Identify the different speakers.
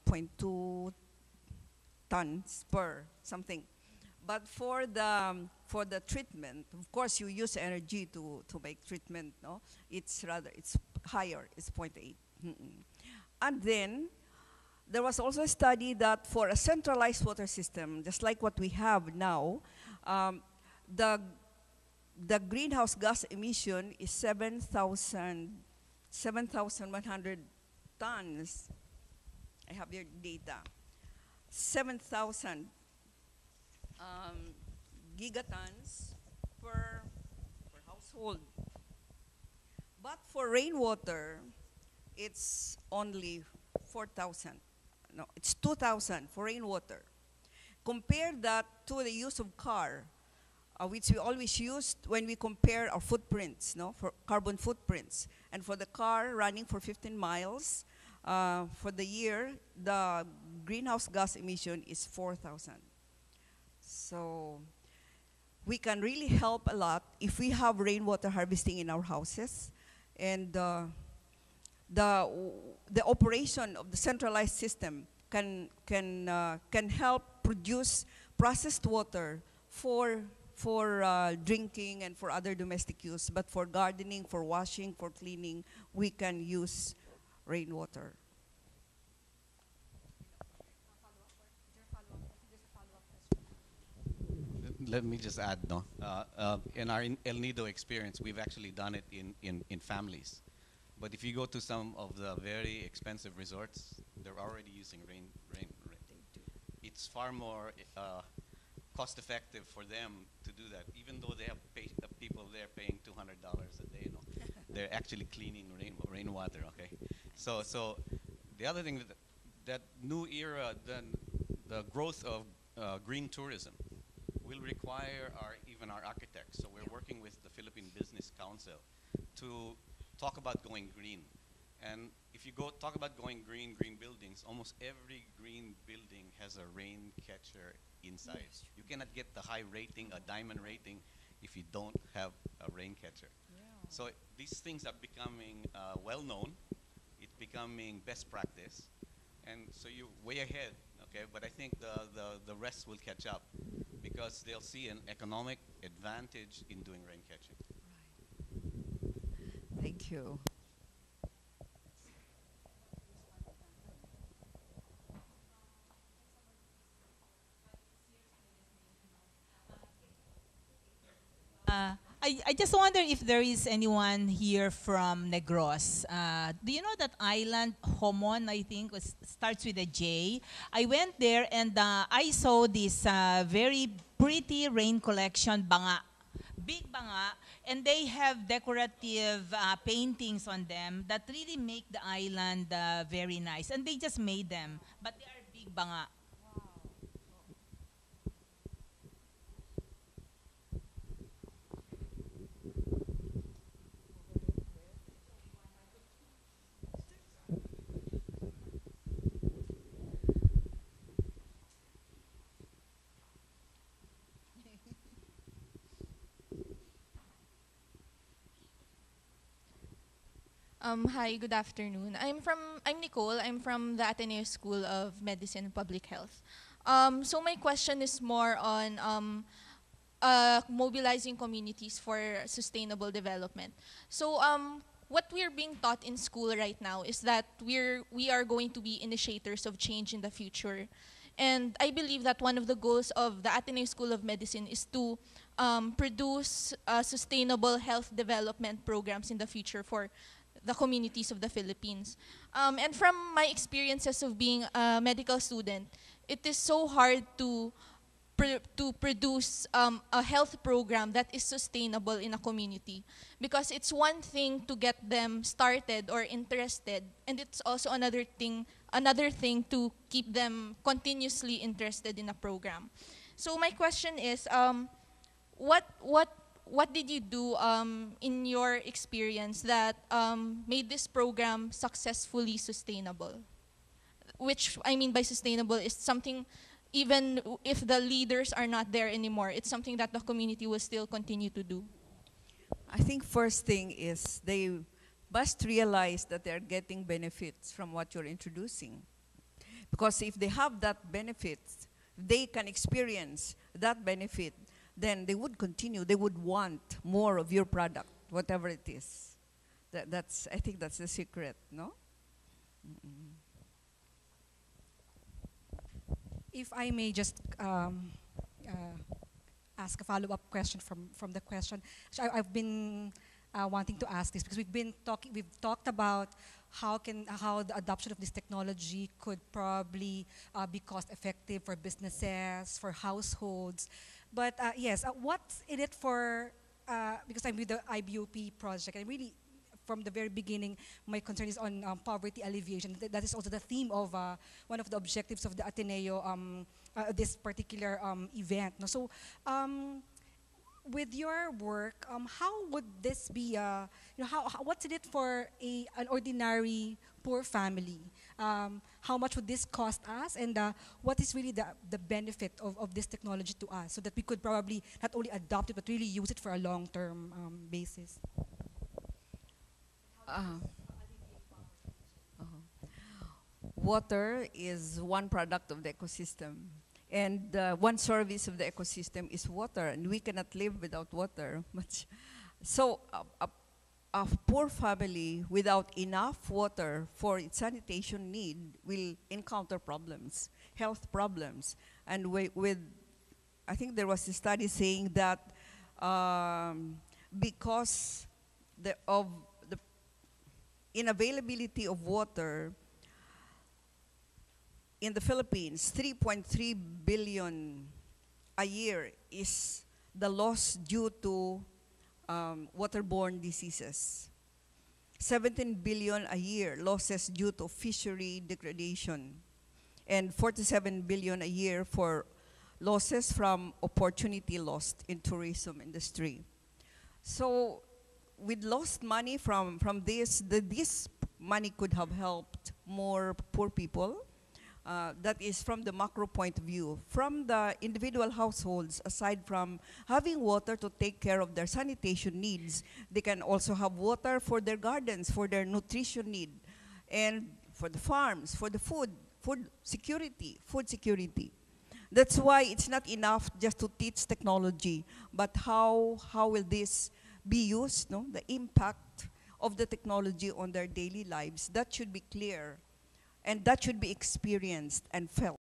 Speaker 1: 0.2 tons per something. But for the treatment, of course, you use energy to make treatment. No, it's higher. It's zero point 0.8. And then there was also a study that for a centralized water system, just like what we have now, um, the the greenhouse gas emission is 7,100 tons. I have your data. 7,000 gigatons per household. But for rainwater, it's only 4,000. No, it's 2,000 for rainwater. Compare that to the use of car, which we always use when we compare our footprints, no, for carbon footprints. And for the car running for 15 miles, for the year, the greenhouse gas emission is 4,000. So we can really help a lot if we have rainwater harvesting in our houses. And the operation of the centralized system can help produce processed water for drinking and for other domestic use. But for gardening, for washing, for cleaning, we can use rainwater.
Speaker 2: Let me just add, no. In our El Nido experience, we've actually done it in families. But if you go to some of the very expensive resorts, they're already using rain. It's far more cost effective for them to do that, even though they have people there paying $200 a day. You know, they're actually cleaning rainwater. Okay, so the other thing that new era, then the growth of green tourism will require even our architects. So we're working with the Philippine Business Council to talk about going green. And if you talk about going green buildings, almost every green building has a rain catcher inside. Yes. You cannot get the high rating, a diamond rating, if you don't have a rain catcher. Yeah. So these things are becoming well known. It's becoming best practice. And so you're way ahead, okay? But I think the rest will catch up because they'll see an economic advantage in doing rain catching.
Speaker 1: Right. Thank you.
Speaker 3: I just wonder if there is anyone here from Negros. Do you know that island, Homon, I think, starts with a J? I went there and I saw this very pretty rain collection, banga, big banga, and they have decorative paintings on them that really make the island very nice. And they just made them, but they are big banga.
Speaker 4: Hi, good afternoon. I'm Nicole. I'm from the Ateneo School of Medicine and Public Health. So my question is more on mobilizing communities for sustainable development. So what we're being taught in school right now is that we are going to be initiators of change in the future. And I believe that one of the goals of the Ateneo School of Medicine is to produce sustainable health development programs in the future for the communities of the Philippines. And from my experiences of being a medical student, it is so hard to produce a health program that is sustainable in a community, because it's one thing to get them started or interested, and it's also another thing to keep them continuously interested in a program. So my question is, what did you do in your experience that made this program successfully sustainable? Which I mean by sustainable is something, even if the leaders are not there anymore, it's something that the community will still continue to do.
Speaker 1: I think first thing is they must realize that they're getting benefits from what you're introducing. Because if they have that benefit, they can experience that benefit, then they would continue. They would want more of your product, whatever it is. I think that's the secret, no?
Speaker 5: If I may just ask a follow-up question from the question. So I've been wanting to ask this because we've talked about how the adoption of this technology could probably be cost-effective for businesses, for households. But yes, what's in it for, because I'm with the IBOP project, and really from the very beginning, my concern is on poverty alleviation. That is also the theme of one of the objectives of the Ateneo, this particular event. No? So, with your work, how would this be? What's in it for an ordinary poor family? How much would this cost us, and what is really the benefit of this technology to us, so that we could probably not only adopt it but really use it for a long-term basis?
Speaker 1: Uh, Water is one product of the ecosystem. And one service of the ecosystem is water, and we cannot live without water. So a poor family without enough water for its sanitation need will encounter problems, health problems. And I think there was a study saying that because of the inavailability of water, in the Philippines, 3.3 billion a year is the loss due to waterborne diseases. 17 billion a year losses due to fishery degradation. And 47 billion a year for losses from opportunity lost in tourism industry. So with lost money from this, this money could have helped more poor people. That is from the macro point of view. From the individual households, aside from having water to take care of their sanitation needs, they can also have water for their gardens, for their nutrition need, and for the farms, for the food security. That's why it's not enough just to teach technology, but how will this be used, no? The impact of the technology on their daily lives, that should be clear. And that should be experienced and felt.